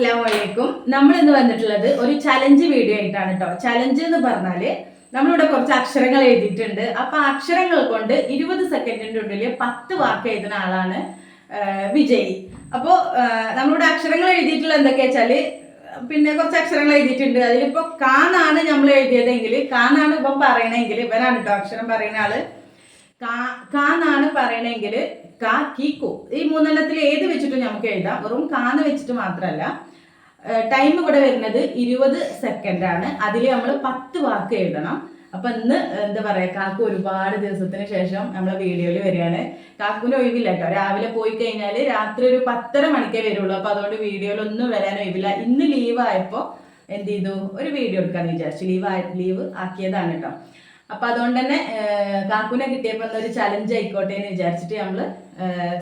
അസ്സലാമു അലൈക്കും. നമ്മൾ ഇന്ന് വന്നിട്ടുള്ളത് ഒരു ചലഞ്ച് വീഡിയോ ആയിട്ടാണ് കേട്ടോ. ചലഞ്ച് എന്ന് പറഞ്ഞാല് നമ്മളിവിടെ കുറച്ച് അക്ഷരങ്ങൾ എഴുതിയിട്ടുണ്ട്. അപ്പൊ അക്ഷരങ്ങൾ കൊണ്ട് 20 സെക്കൻഡിന്റെ ഉള്ളിൽ 10 വാക്ക് എഴുതുന്ന ആളാണ് വിജയി. അപ്പോ നമ്മളിവിടെ അക്ഷരങ്ങൾ എഴുതിയിട്ടുള്ള എന്തൊക്കെയാ വെച്ചാല് പിന്നെ കുറച്ച് അക്ഷരങ്ങൾ എഴുതിയിട്ടുണ്ട്. അതിലിപ്പോ കാന്നാണ് നമ്മൾ എഴുതിയതെങ്കിൽ കാന്നാണ് ഇപ്പം പറയണമെങ്കിൽ ഇവനാണ് കേട്ടോ അക്ഷരം പറയുന്ന ആള്. കാന്നാണ് പറയണമെങ്കിൽ കാ കി കു ഈ മൂന്നെണ്ണത്തിൽ ഏത് വെച്ചിട്ടും നമുക്ക് എഴുതാം. വെറും കാന്ന് വെച്ചിട്ട് മാത്രമല്ല. ടൈം ഇവിടെ വരുന്നത് 20 സെക്കൻഡ് ആണ്. അതിൽ നമ്മൾ 10 വാക്ക് എഴുതണം. അപ്പൊ ഇന്ന് എന്താ പറയാ, കാക്കു ഒരുപാട് ദിവസത്തിന് ശേഷം നമ്മളെ വീഡിയോയിൽ വരികയാണ്. കാക്കുവിന് ഒഴിവില്ല കേട്ടോ. രാവിലെ പോയി കഴിഞ്ഞാൽ രാത്രി ഒരു 10:30 മണിക്കേ വരുള്ളൂ. അപ്പൊ അതുകൊണ്ട് വീഡിയോയിലൊന്നും വരാൻ ഒഴിവില്ല. ഇന്ന് ലീവ് ആയപ്പോ എന്ത് ചെയ്തു, ഒരു വീഡിയോ എടുക്കാന്ന് വിചാരിച്ചു. ലീവ് ആക്കിയതാണ് കേട്ടോ. അപ്പൊ അതുകൊണ്ട് തന്നെ കാക്കുനെ കിട്ടിയപ്പോ ഒരു ചലഞ്ച് ആയിക്കോട്ടെ എന്ന് വിചാരിച്ചിട്ട് നമ്മള്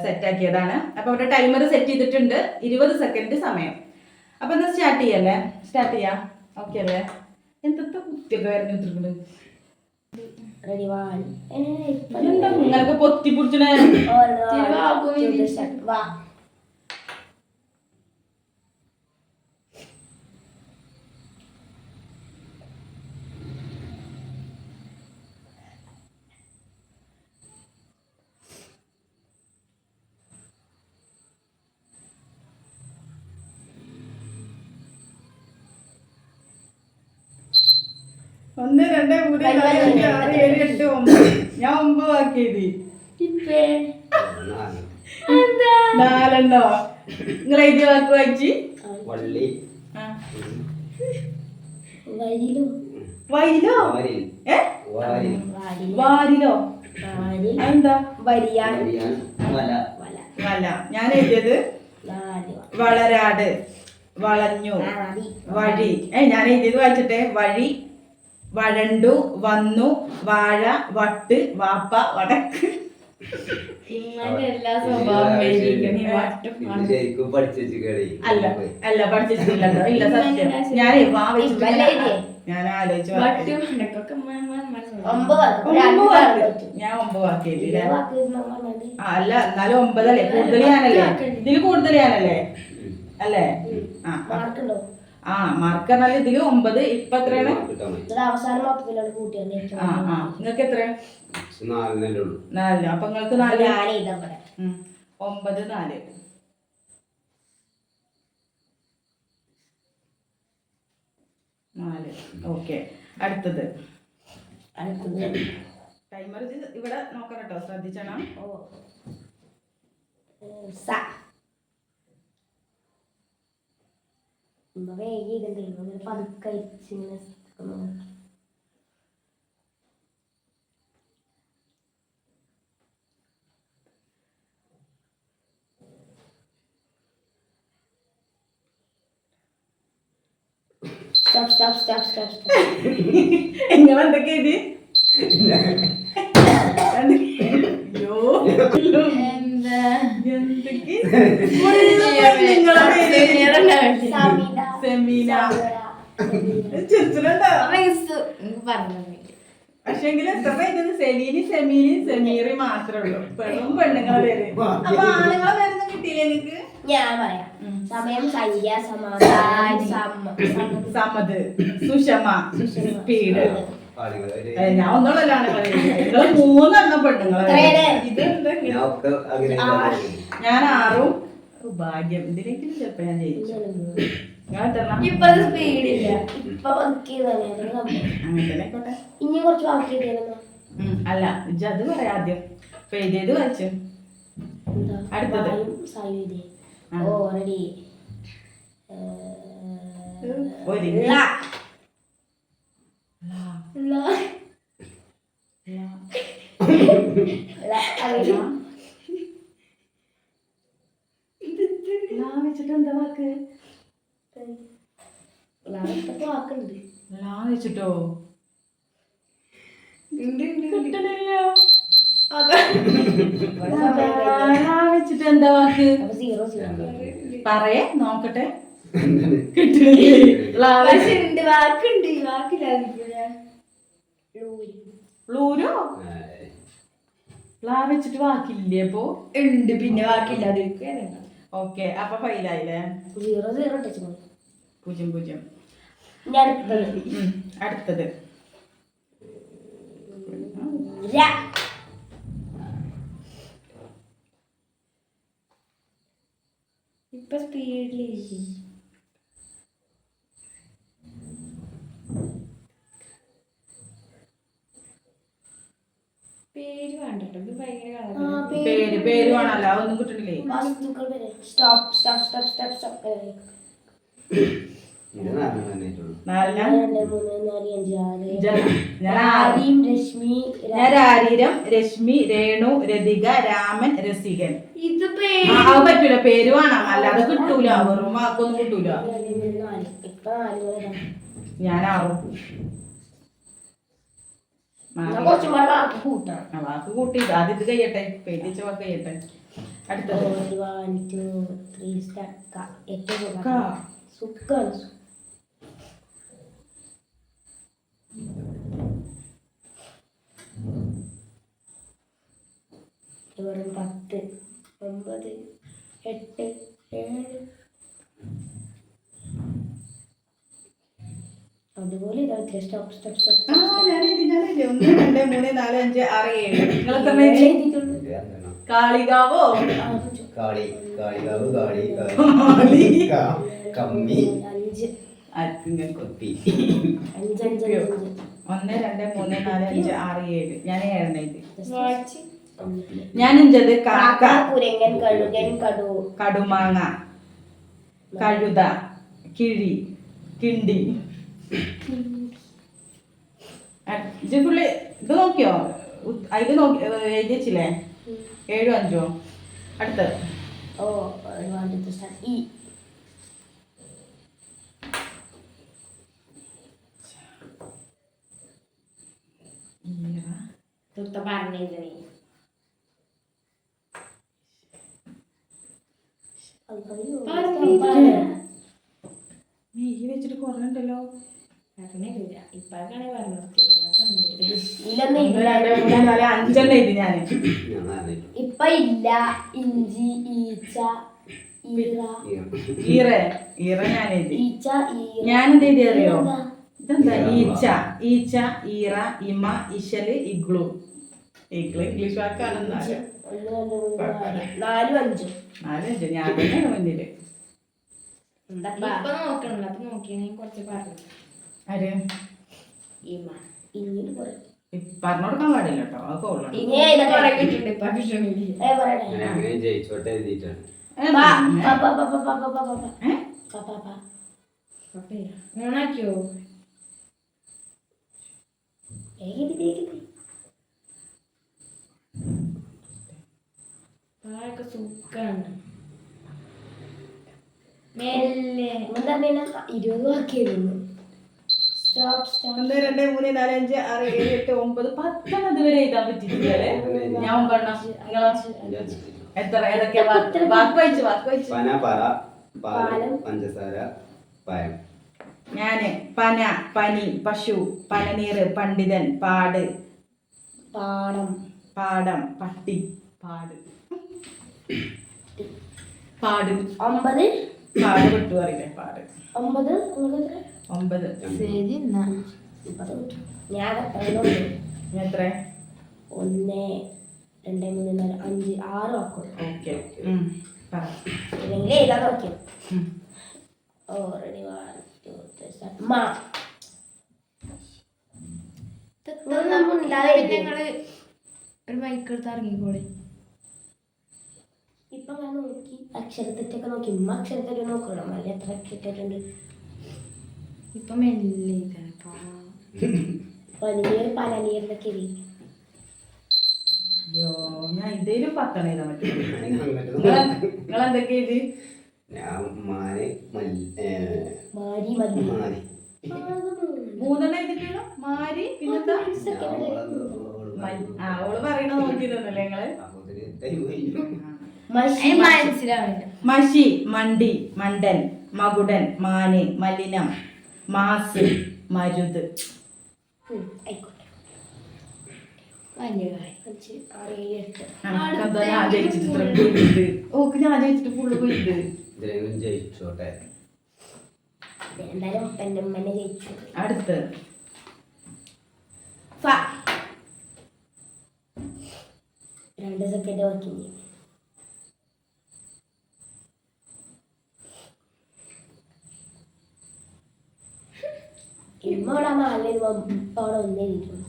സെറ്റ് ആക്കിയതാണ്. അപ്പൊ അവിടെ ടൈമർ സെറ്റ് ചെയ്തിട്ടുണ്ട്, 20 സെക്കൻഡ് സമയം. അപ്പൊ എന്നാ സ്റ്റാർട്ട് ചെയ്യാം. ഓക്കെ അല്ലേ? എന്തൊക്കെ കുത്തിയൊക്കെ വരഞ്ഞിട്ടുണ്ട്. എന്താ നിങ്ങൾക്ക് പൊത്തി പിടിച്ചേ? ഒന്ന് രണ്ട് മൂന്ന് നാല് അഞ്ച് ആറ് ഏഴ് എട്ട് ഒമ്പത്. ഞാൻ 9 വാക്ക് എഴുതി. നാലെണ്ണോ? നിങ്ങൾ എഴുതിയ വാക്ക് വായിച്ച്. വൈലോ? വാരിലോ? എന്താ വല? ഞാൻ എഴുതിയത് വളരാട്, വളഞ്ഞു, വഴി. ഞാൻ എഴുതിയത് വായിച്ചിട്ടെ. വഴി, വഴണ്ടു, വന്നു, വാഴ, വട്ട്, വാപ്പ, വടക്ക്. എല്ലാ സ്വഭാവം അല്ല പഠിച്ചിട്ടില്ലല്ലോ. ഇല്ല സത്യം. ഞാൻ ആലോചിച്ചു. ഞാൻ 9 വാക്ക് എഴുതിയില്ല. അല്ല എന്നാലും 9 അല്ലേ? കൂടുതൽ ഞാനല്ലേ ഇതില്, കൂടുതൽ ഞാനല്ലേ അല്ലേ? മാർക്ക് പറഞ്ഞാൽ ഇതില് 9. ഇപ്പൊ എത്രയാണ്? നിങ്ങൾക്ക് എത്ര? 4. അപ്പൊ നിങ്ങൾക്ക് 4. 9 4. ഓക്കെ. അടുത്തത് ടൈമർ ഇവിടെ നോക്കണം കേട്ടോ, ശ്രദ്ധിച്ചണം. നിങ്ങൾ എന്തൊക്കെ ഇത്? പക്ഷെങ്കിൽ എത്ര പേര് സെലീനി, സെമീനി, സെമീറി മാത്രമേ ഉള്ളൂ. പെണ്ണും പെണ്ണുങ്ങളെ പേര്. അപ്പൊ ആണുങ്ങളെ പേരൊന്നും കിട്ടിയില്ലേ നിങ്ങക്ക്? ഞാൻ പറയാം. സമയം സയ്യ, സമത്, സുഷമ, സ്പീഡ്. ഞാൻ ഒന്നുള്ളല്ലോ ആണുങ്ങളെ. നിങ്ങള് 3 പെണ്ണുങ്ങളെ. ഞാൻ 6. ഭാഗ്യം. ഇതിലേക്കും ചിലപ്പോ ഞാൻ ജയിച്ചു. ഇനി കുറച്ച് ബാക്കി അല്ല ഇജ്ജ് അത് പറയാം ആദ്യം. എഴുതിയത് വായിച്ചു. അടുത്തത് ഓൾറെഡി വെച്ചിട്ട് എന്താ വാക്ക്? വാക്കുണ്ട്. വെച്ചിട്ടോ വെച്ചിട്ട് എന്താ വാക്ക്? പറയേ നോക്കട്ടെ. ലൂരോ? വെച്ചിട്ട് വാക്കില്ലേ? അപ്പൊ ഉണ്ട്. പിന്നെ വാക്കില്ലാതെ ഓക്കെ അപ്പൊ ഫൈലായില്ലേ? 0 ടച്ച് 0 ഇനി അടുത്തത് അടുത്തത് ഇപ്പൊ സ്പീഡിലേക്ക് പേര് വേണ്ടട്ടോ, ഇത് ഭയങ്കര കളർ. പേര് വേണല്ലോ, അതൊന്നും കിട്ടണില്ലേ? വസ്തുക്കൾ വരെ സ്റ്റോപ്പ് ഇത് നാലെണ്ണം തന്നെ ആയിട്ടുള്ളൂ. 4 2 3 4 5 6 ഞാൻ ആരീം രശ്മി ഞാൻ രാരീരം, രശ്മി, രേണു, രതിക, രാമൻ, രസികൻ. ഇത് അത് പറ്റൂല, പേര് വേണം, അല്ലാതെ കിട്ടൂല, വെറും വാക്കൊന്നും കിട്ടൂല. 4 ഇപ്പൊ 4 ഞാൻ 6 കുറച്ചും കൂടെ വാക്ക് കൂട്ടാം. വാക്ക് കൂട്ടി ആദ്യം ഇത് കഴിയട്ടെ, പേടിച്ച വാക്ക് കഴിയട്ടെ. അടുത്തത് 1 2 3 സ്റ്റാർട്ട്. ഏറ്റവും ക. സുഖം വെറും 10 9 8 7 അതുപോലെ ഇതാ സ്റ്റോപ്പ് ഞാനെഴുതി 1 2 3 4 5 6 7. നിങ്ങളെത്ര എഴുതി? ഇത് രണ്ടെണ്ണം. കാളികാവോ? കാളികാവ് കാളി കാളി. കമ്മി 5 ആർക്കും കൊത്തി 5 5 5 1 2 3 4 5 6 7. ഞാൻ 7 എഴുതി. വാച്ച് ഞാൻ ഇഞ്ചത് കാക്ക, കുരങ്ങൻ കഴുകൻ കടു കടുമാങ്ങ, കഴുത, കിഴി, കിണ്ടി. ഇത് ഫുള്ള് ഇത് നോക്കിയോ? ഇത് നോക്കി എഴുതി വെച്ചില്ലേ? 7 5. അടുത്തത് ഓ വാണ്ടത് സ്റ്റാർട്ട് ഈ തുത്ത പറഞ്ഞത് നീ ഈ വെച്ചിട്ട് കുറേ ഉണ്ടല്ലോ. പറഞ്ഞില്ല. ഇപ്പാക്കാണെ പറഞ്ഞത് ഇല്ലെന്ന് 1 2 3 4 5 എഴുതി ഞാന്. ഞാൻ നാലെണ്ണം. ഇപ്പൊ ഇല്ല. ഇഞ്ചി ഈച്ച ഈറ ഈറ ഞാൻ എഴുതി. ഈച്ച ഈറ ഞാനെന്ത് എഴുതി അറിയോ? ഇതെന്താ? ഇതെന്താ? ഈച്ച, ഈറ, ഇമ, ഇശല്, ഇഗ്ലു. ഇംഗ്ലീഷ് വാക്കാണെന്നാല് 1 2 3 4 5 4 ഞാൻ തന്നെയാണ് മുന്നില്. എന്താ ഇപ്പൊ നോക്കണല്ലോ, അപ്പൊ നോക്കിയാണെങ്കിൽ കുറച്ച് പറഞ്ഞു. ആര് ഇങ്ങനെ പറഞ്ഞു കൊടുക്കാൻ പാടില്ല കേട്ടോ, അത് കൊള്ളണം. പറയിട്ടുണ്ട് ഇപ്പൊ കിട്ടണില്ല. ഞാൻ അങ്ങനെ ജയിച്ചോട്ടെ എഴുതിയിട്ടാണ്. ഓണാക്കിയോ? പായൊക്കെ സുഖാണ്. മെല്ലെ 20 ആക്കിയിരുന്നു. 1 2 3 4 5 6 7 8 9 10 ഇതുവരെ എഴുതാൻ പറ്റിയിട്ടില്ലേ? ഞാൻ 9. നിങ്ങളോ എത്ര? ഏതൊക്കെയാ വാക്ക് വായിച്ചു? പന, പറ, പാലം, പഞ്ചസാര, പയം. ഞാന് പന, പനി, പശു, പനനീർ, പണ്ഡിതൻ, പാട്, പാടം പാടം, പട്ടി, പാട്, പാട്, 9 പാട് വിട്ടു അറിയില്ലേ? പാട് 9 9. ശരി എന്നാ ഞാൻ എത്ര? 1 2 3 4 5 6 ആക്കും. ഓക്കെ പറ. ഇല്ലെങ്കിൽ എഴുതാൻ നോക്കിയോ? Already 1 2 3 start. മാ നിങ്ങള് ഒരു ബൈക്ക് എടുത്ത് ഇറങ്ങിക്കോളെ. ഇപ്പൊ ഞാൻ നോക്കി അക്ഷരത്തെറ്റൊക്കെ നോക്കി. ഉമ്മ അക്ഷരത്തെറ്റ് നോക്കണം. അല്ല എത്ര അക്ഷരത്തെറ്റുണ്ട്? ഇപ്പൊ മെല്ലെ പനിനീർ പനനീറിനൊക്കെ അയ്യോ, ഞാൻ ഇതേലും 10 എഴുതാൻ പറ്റും. അങ്ങോട്ട് നിങ്ങളെന്തൊക്കെ എഴുതി? ഞാൻ മാന് മാരി മതി. മാരി 3 എഴുതിട്ടുള്ളൂ. മാരി പിന്നെന്താ? ഓള് പറയണ നോക്കിയിരുന്നല്ലേ നിങ്ങള്? മനസ്സിലാവില്ല. മഷി, മണ്ടി, മണ്ടൻ, മകുടൻ, മാന്, മലിനം, മാസ്, മരുത്. ആയിക്കോട്ടെ. വലിയ കാര്യം. 5, 6, 7, 8. അനക്കെന്താ ഞാൻ ജയിച്ചിട്ട് ഇത്ര പോയിട്ടുണ്ട്. ഓക്ക് ഞാൻ ജയിച്ചിട്ട് ഫുള്ള് പോയിട്ടുണ്ട്. ഇതിലെങ്കിലും ജയിച്ചോട്ടെ. എന്തായാലും എൻ്റെ ഉമ്മനെ ജയിച്ചു. അടുത്ത് 2 സെക്കൻഡ് ബാക്കി. ഇമ്മ അവിടെ 4 അവിടെ 1 എഴുതിയിട്ടുണ്ട്.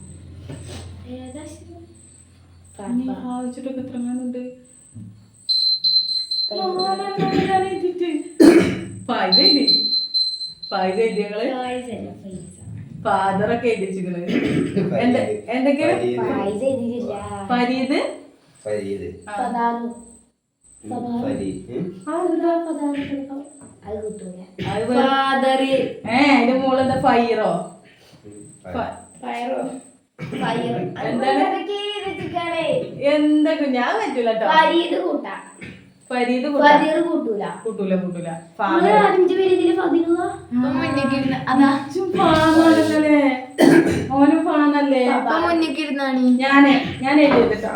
ഏതാ ശരി? നീ ആവശ്യമായിട്ടൊക്കെ എത്ര എങ്ങാനുണ്ട്? ഞാൻ എഴുതിയിട്ട് പൈസ എഴുതി. പൈസ എഴുതിയങ്ങള് ഫാദറൊക്കെ എഴുതിച്ചിരിക്കണ്. എന്തൊക്കെയാ പൈസ എഴുതിയിട്ടില്ല. ഫരീദ് ഫരീദ്. പതാലു. ഫരീദ്. അത് കിട്ടൂല. അതിന്റെ മോളെന്താ ഫൈറോ? പയറോ? എന്തൊക്കെ ഞാൻ പറ്റൂല കേട്ടോ. ഫരീദ് കൂട്ടാ. ഫരീദ് ഫദീർ കൂട്ടൂല. കൂട്ടൂല കൂട്ടൂല. നിങ്ങൾ 5 പേര് ഇതില് ഫദീലുള്ള ഇപ്പൊ മുന്നിക്കിരുന്ന അതാ ഫാനല്ലേ ഓനും ഫാനല്ലേ. ഇപ്പൊ മുന്നിക്കിരുന്നാണ്. ഞാൻ എഴുതിട്ടോ.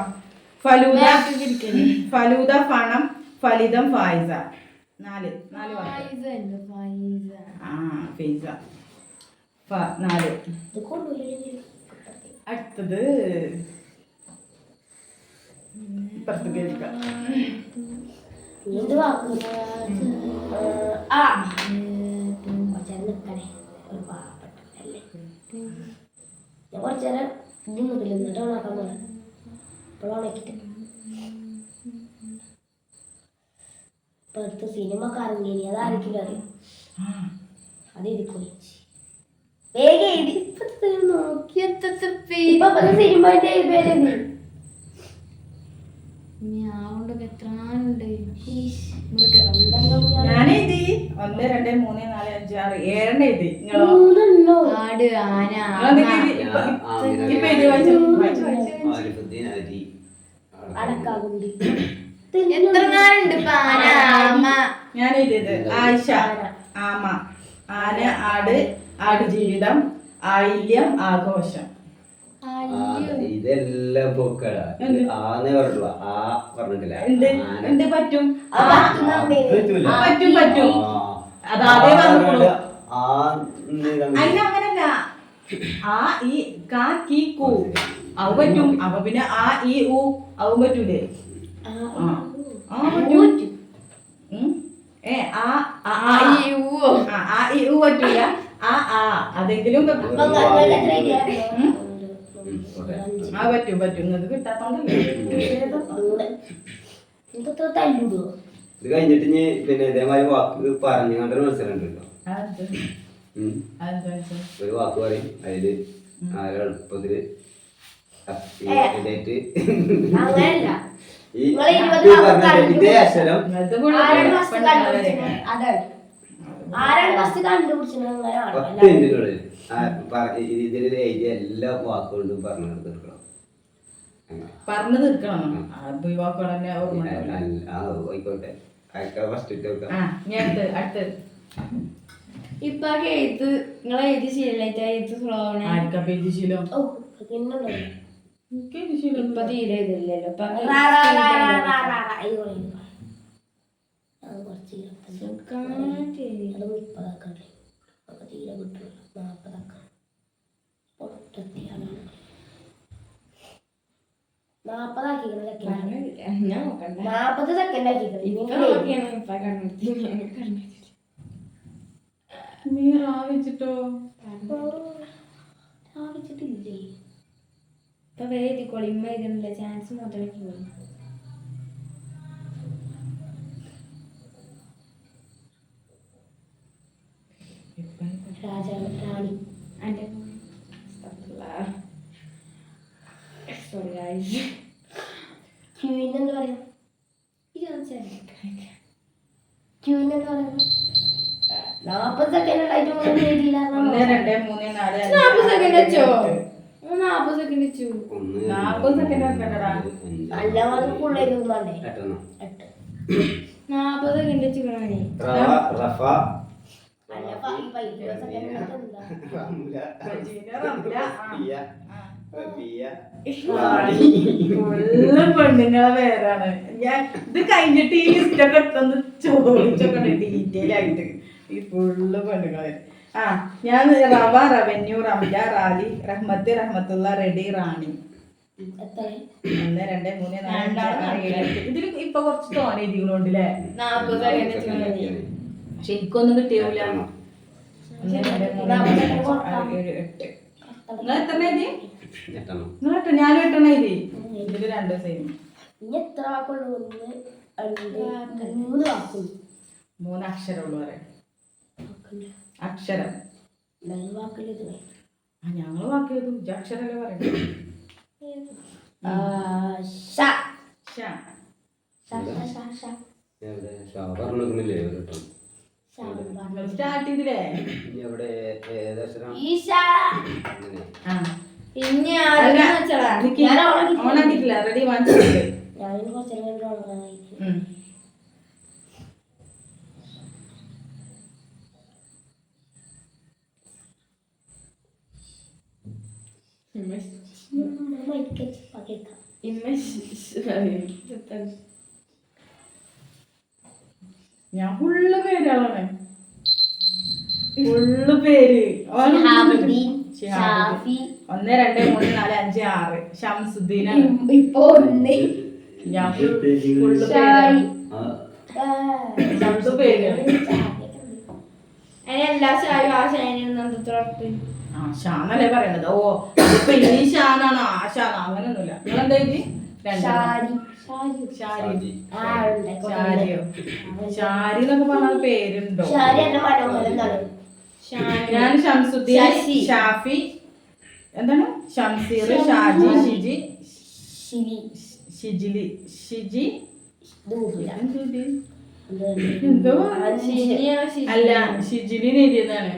ഫലൂദ ഫണം ഫലിതം ഫായിസ. 4 വാക്ക്. ഫൈസ 4. ഇത് കൊണ്ടൂല. അടുത്തത് ഇപ്പുറത്ത് കേൾക്കാം. എന്ത് വാക്ക്? ആ നിൽക്കണേ. ഒരു പാവപ്പെട്ടല്ലേ. ഞാൻ കുറച്ചു നേരം ഇത് നിൽക്കില്ല. എന്നിട്ട് ഉണക്കാൻ പോലെ ഇപ്പോൾ ഉണക്കിട്ട് ഇപ്പൊ അടുത്ത സിനിമ കറങ്ങി. അതായിരിക്കില്ല അറിയാം. അത് എഴുതിക്കോളി. വേഗം എഴുതി. ഇപ്പത്തെ നോക്കിയത്തെ സിനിമന്റെ പേര് ഞാണ്ടൊക്കെ എത്രാനുണ്ട്. ഞാനെഴുതി 1 2 3 4 5 6 7 എഴുതി. നിങ്ങളോ? 3 ആട് ആന ഇപ്പൊ എഴുതി വായിച്ചു. ആരിഫുദ്ദീൻ അരി. അടക്കാകുണ്ടി. എത്രങ്ങാനുണ്ട്? ആന ആമ. ഞാൻ എഴുതിയത് ആയിഷ ആമ ആന ആട് ആടുജീവിതം ആയില്യം ആഘോഷം. ഇതെല്ലാം പൊക്കളാ. ആന്നേ പറഞ്ഞിട്ടുള്ള ആ പറഞ്ഞിട്ടില്ല. എന്ത് പറ്റും? പറ്റൂല. പറ്റും. അതാദ്യേ പറഞ്ഞോളൂ. അങ്ങനല്ല. ആ ഈ കാ കീ കൂ അവ പറ്റും. അപ്പൊ പിന്നെ ആ ഈ ഊ അവൻ പറ്റൂലേ? പറ്റും. ആ ഈ ഊ പറ്റൂല. അതെങ്കിലും പറ്റും. പറ്റും. ഇത് കിട്ടാത്തോണ്ടല്ലേ. ഇത് കഴിഞ്ഞിട്ട് ഇനി പിന്നെ ഇതേമാതിരി വാക്ക് പറഞ്ഞു കണ്ടൊരു മത്സരം ഉണ്ടല്ലോ. ഒരു വാക്ക് പറയും. അതില് എളുപ്പത്തില് ഇതേ അക്ഷരം ഇതിൽ എഴുതിയ എല്ലാ വാക്കുകൊണ്ടും പറഞ്ഞു തീർക്കണം. പറഞ്ഞു തീർക്കണം. വാക്കുകൾ തന്നെ ഓർമ്മ. ആയിക്കോട്ടെ. ഫസ്റ്റ് അടുത്ത് ഇപ്പൊ എഴുത്ത് നിങ്ങളെ എഴുതി ശീലായിട്ട് എഴുത്ത് സ്ലോ ആണ്. ആർക്കാ പേജ് ശീലം? ഇപ്പൊ തീരെ ഇതില്ലല്ലോ. ഇപ്പൊ ഞാൻ നോക്കണ്ട. 40 സെക്കൻഡ് നീ റാവിച്ചിട്ടോ? ആവശ്യത്തില്ലേ? ഇപ്പൊ വേദിക്കോളി ഇമ്മ ഇതിനുള്ള ചാൻസ് മുതലേക്ക് പോയി. രാജാറാണി. എന്റെ സോറി ഗൈസ്. ക്യൂവിനെന്താ പറയാ? ക്യൂവിനെന്താ പറയാ? 40 സെക്കൻഡ് ഉണ്ടായിട്ട് 1 2 3 4 40 സെക്കൻഡ് വെച്ചോ? 40 സെക്കൻഡ് വെച്ചു. 40 സെക്കൻഡ് വെക്കണ്ടടാ. നല്ല മാത്രം ഫുള്ളായിട്ട് തിന്നാണ്ടേ. 8 40 സെക്കൻഡ് വെച്ചിക്കണേ. റഫ അല്ല 5 സെക്കൻഡ് ഫുള്ള് പെണ്ണുങ്ങളെ പേരാണ്. ഞാൻ ഇത് കഴിഞ്ഞിട്ട് ഈ ലിസ്റ്റൊക്കെ എടുത്തൊന്ന് ചോദിച്ചൊക്കെ ഡീറ്റെയിൽ ആയിട്ട്. ഈ ഫുള്ള് പെണ്ണുങ്ങളെ പേര്. ആ ഞാൻ റവ, റവന്യൂ, റംല, റാലി, റഹ്മത്ത്, റഹ്മത്തുള്ള, റെഡി, റാണി. 1 2 3 4 5 6 7 ഇതിൽ ഇപ്പൊ കുറച്ച് തോനെ രീതികളുണ്ടല്ലേ. 40 സെക്കൻഡ് പക്ഷെ എനിക്കൊന്നും കിട്ടിയില്ല. 1 2 3 4 5 6 7 8. നിങ്ങൾ എത്ര എഴുതി? നിങ്ങൾ 8. ഞാനും 8 എഴുതി. ഇതില് 2 സെയിം. ഇനി എത്ര വാക്കുള്ളൂ? 1 2 3 വാക്കുള്ളൂ. 3 അക്ഷരമുള്ളൂ പറയാം. അക്ഷരം വാക്കില്ല. ഞങ്ങള് വാക്കിയത് അക്ഷരല്ലേ പറയുന്നത്. സ്റ്റാർട്ട് ചെയ്തില്ലേ? ഓണാക്കിട്ടില്ല. റെഡി വാങ്ങിച്ചിട്ടുണ്ട്. ഞാനിന് കുറച്ചെല്ലാം ഓണായി. ഞാൻ ഫുള്ള് പേരാളാണ്. ഫുള്ള് പേര് 1 2 3 4 5 6 ഷംസുദ്ദീനാണ്. ഇപ്പൊ ഒന്ന് ഞാൻ ഫുള്ള് പേരാണ്. ഫുള്ള് പേരാണ്. എല്ലാ ഷായും ആ ഷാനും നന്ദത്തോട്ട് ആ ഷാന്നല്ലേ പറയണത്. ഓ ഇപ്പൊ ഈ ഷാനാണോ ആ ഷാനോ അങ്ങനൊന്നുമില്ല. നിങ്ങളെന്താ എഴുതി? ഷാരി എന്നൊക്കെ പറഞ്ഞ പേരുണ്ടോ? ഞാൻ ഷംസുദ്ദീൻ, ഷാഫി, എന്താണ് ഷംസീർ, ഷാജി, ഷിജി, ഷിജിലി, ഷിജി എന്തോ അല്ല ഷിജിലിന്ന് എഴുതിയതാണ്.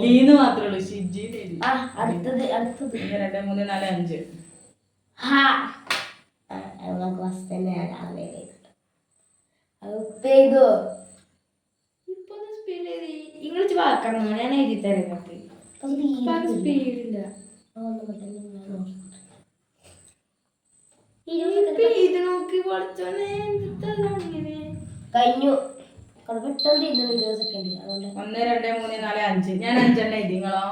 ലീന്ന് മാത്രമേ ഉള്ളൂ. ഷിജിന്ന് എഴുതി. 1 2 3 4 5. ഇംഗ്ലീഷ് വാക്കണം. ഞാൻ എഴുതി തരുന്നത് സ്പീഡില്ല. ഇത് നോക്കി പഠിച്ചോനെ കഴിഞ്ഞു. പെട്ടെന്ന് 20 സെക്കൻഡ്. 1 2 3 4 5. ഞാൻ 5 എണ്ണം എഴുതി. നിങ്ങളോ?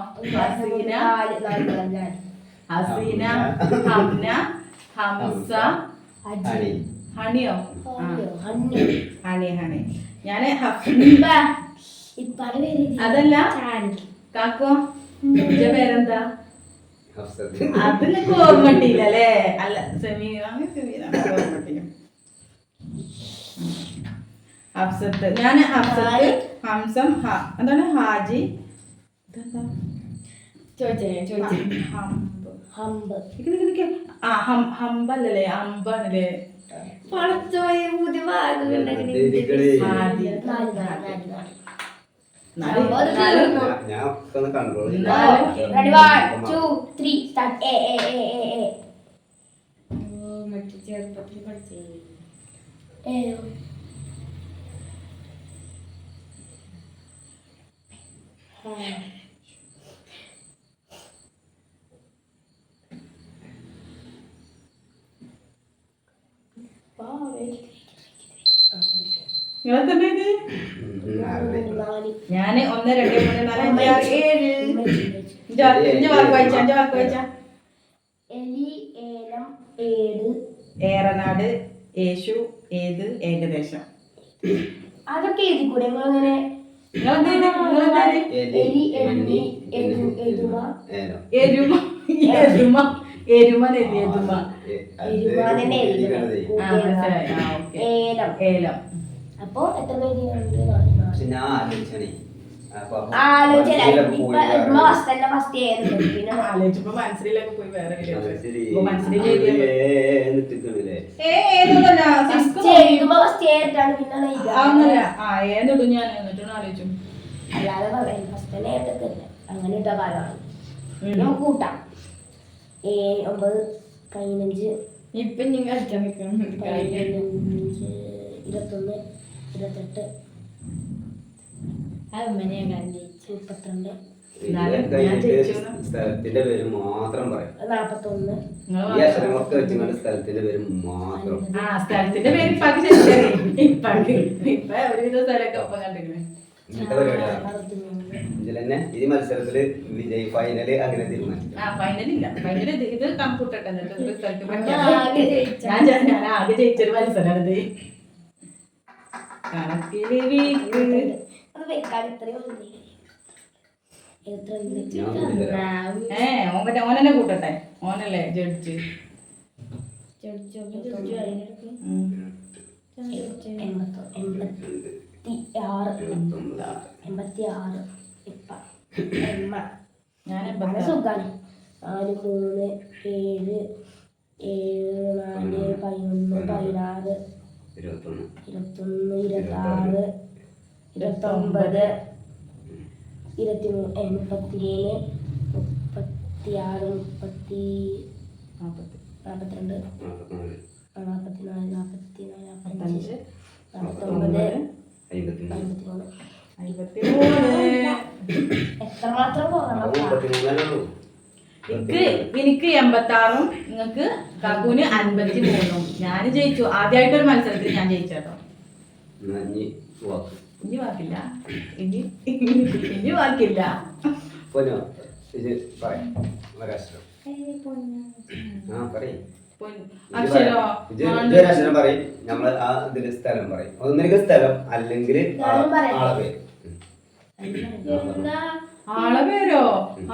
ഹസീന, ഹംന, ഹംസ, ഹണിയോ? ഹണി. ഞാന് അതല്ല കാക്കോ പേരെന്താ? അത് നിനക്ക് ഓർമ്മ കിട്ടിയില്ലല്ലേ? അല്ല സെമീന ഓർമ്മ. ഹഫ്സത്ത്. ഞാൻ ഹഫ്സത്ത്, ഹംസം, എന്താണ് ഹാജി, ഹമ്പല്ലേ? അമ്പാണല്ലേ? പഠിച്ചോയെ പുതിയ ഭാഗങ്ങളുണ്ടെങ്കിൽ മറ്റു ചെറുപ്പത്തിൽ പഠിച്ചേ ഞാന് 1 2 3 4 5 6 7 വാക്ക് വായിച്ച എലി, ഏലം, ഏട്, ഏറനാട്, യേശു, ഏത്, ഏകദേശം. അതൊക്കെ എഴുതി കൂടെ? നിങ്ങളിങ്ങനെ ഏലം. അപ്പൊ എത്ര ആലോചിച്ചപ്പോ മനസ്സിലേക്ക് പോയി വേറെ ഏന്നിടും ഞാൻ എന്നിട്ടാണ് ആലോചിച്ചു. അല്ലാതെ ഫസ്റ്റ് നേരത്തൊക്കെ അങ്ങനെ ഇട്ട കാലമാണ്. നമുക്ക് കൂട്ടാം. 9 15 ഇപ്പൊ നിങ്ങൾ കളിക്കാൻ നിൽക്കണം. 21 28 അത് ഉമ്മനെ കണ്ടി 32 കഴിഞ്ഞിട്ട് സ്ഥലത്തിന്റെ പേര് മാത്രം പറയാം. 41. ഈ അക്ഷരങ്ങളൊക്കെ വെച്ചുകൊണ്ട് സ്ഥലത്തിന്റെ പേര് മാത്രം. ആ സ്ഥലത്തിന്റെ പേര് ഇപ്പാക്ക് ശരിയറിയാം. ഇപ്പൊ ഒരുവിധ സ്ഥലമൊക്കെ ഒപ്പം കണ്ടിരുന്നു. ഇങ്ങനത്തെ പരിപാടിയാണ് ഇതിലെന്നെ ഈ മത്സരത്തില് വിജയ് ഫൈനല് അങ്ങനെ തീരുമാനിച്ചു. ആ ഫൈനലില്ല, ഫൈനൽ ഇത് കമ്പ്യൂട്ടർ റിസൾട്ട് ആകെ ജയിച്ച. ഞാൻ ആകെ ജയിച്ചൊരു മത്സരമാണിത്. കണക്കില് വീക്ക്. അത് വെക്കാൻ ഇത്രയും ഉണ്ട്. എത്ര ഉണ്ട്? ഞാൻ കൂട്ടിത്തരാം. ഓനെന്നെ കൂട്ടട്ടെ, ഓനല്ലേ ജഡ്ജ്. ഞാൻ സുഖാണ്. 4, 3, 7, 7, 4, 11, 16, 21, 26, 29, 23, 83, 36, 42, 44, 45, 49, 53. എത്രമാത്രം പോകണം? എനിക്ക് 86ഉം നിങ്ങക്ക് കാക്കൂന് 53ഉം. ഞാൻ ജയിച്ചു. ആദ്യമായിട്ടൊരു മത്സരത്തിൽ ഞാൻ ജയിച്ചോ. ഇനി വാക്കില്ല, ഇനി വാക്കില്ല. അക്ഷരോ അക്ഷരം പറയും, നമ്മള് ആ ഇതില് സ്ഥലം പറയും. ഒന്നിലേക്ക് സ്ഥലം അല്ലെങ്കിൽ ആളെ പേര്. ആളെ പേരോ?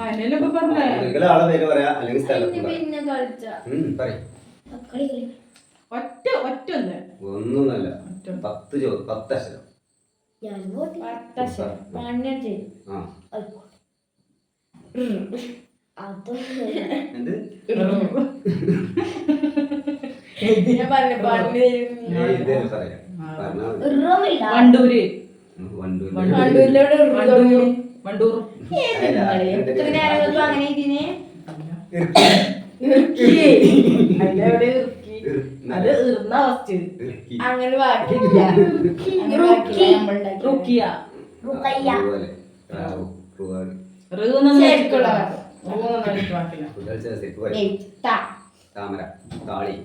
അതിനൊക്കെ പറഞ്ഞേ. ഒരിക്കലും ആളെ പേര് പറയാ, അല്ലെങ്കിൽ സ്ഥലം പിന്നെ കളിച്ച പറയും. ഒറ്റ ഒന്ന് ഒന്നൊന്നല്ല, 10 അക്ഷരം. എന്ത് ഞാൻ പറഞ്ഞു പറയാം. വണ്ടൂര്. വണ്ടൂരിലൂടെ വണ്ടൂർ. ഇത്ര നേരം അങ്ങനെ ഇതിനെ അത് ഇറുന്ന അവസ്ഥ. അങ്ങനെ ബാക്കിയില്ല. റുക്കിയ. താമര, താളി,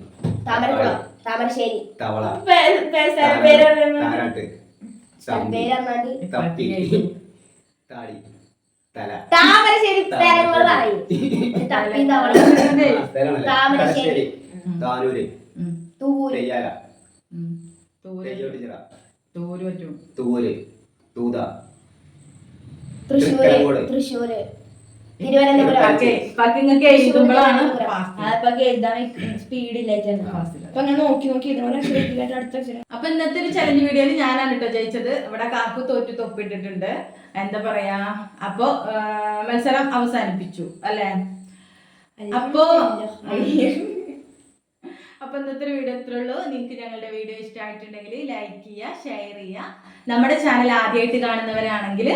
താമരശ്ശേരി, തവള, പേര് താരാട്ട്, പേരങ്ങാണ്ട് തപ്പി, താടി, തല. താമരശ്ശേരി സ്ഥലങ്ങൾ പറയും. തപ്പി തവള, താമരശ്ശേരി, താനൂര്, തൂര്, തെയ്യാല, തൂര് പറ്റും. തൂര്, തൂത, തൃശ്ശൂര്, തൃശ്ശൂര്, തിരുവനന്തപുരം. നിങ്ങൾക്ക് എഴുതുമ്പോഴാണ് അപ്പൊ എഴുതാൻ സ്പീഡ് ഇല്ലായിട്ടാണ്. അപ്പൊ അങ്ങനെ നോക്കി ഇതുപോലെ അടുത്ത അക്ഷരം. അപ്പൊ ഇന്നത്തെ ഒരു ചലഞ്ച് വീഡിയോയിൽ ഞാനാണ് കേട്ടോ ജയിച്ചത്. ഇവിടെ കാക്കു തോറ്റു തൊപ്പിട്ടിട്ടുണ്ട്. എന്താ പറയാ, അപ്പൊ മത്സരം അവസാനിപ്പിച്ചു അല്ലേ? അപ്പൊ ഇന്നത്തെ ഒരു വീഡിയോ ഇത്രേ ഉള്ളൂ. നിങ്ങൾക്ക് ഞങ്ങളുടെ വീഡിയോ ഇഷ്ടമായിട്ടുണ്ടെങ്കിൽ ലൈക്ക് ചെയ്യുക, ഷെയർ ചെയ്യുക. നമ്മുടെ ചാനൽ ആദ്യമായിട്ട് കാണുന്നവരാണെങ്കിൽ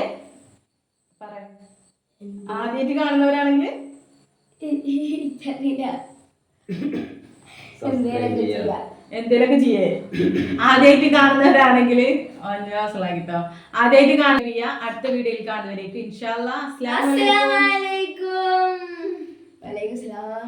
എന്തേലൊക്കെ ചെയ്യേ. ആദ്യമായിട്ട് കാണുന്നവരാണെങ്കിൽ മനസ്സിലാക്കിട്ടോ. ആദ്യമായിട്ട് കാണുക. അടുത്ത വീഡിയോയിൽ കാണുന്നവരേക്കും ഇൻഷാ അല്ലാഹ്. അസ്സലാമു അലൈക്കും. വലൈക്കും സലാം.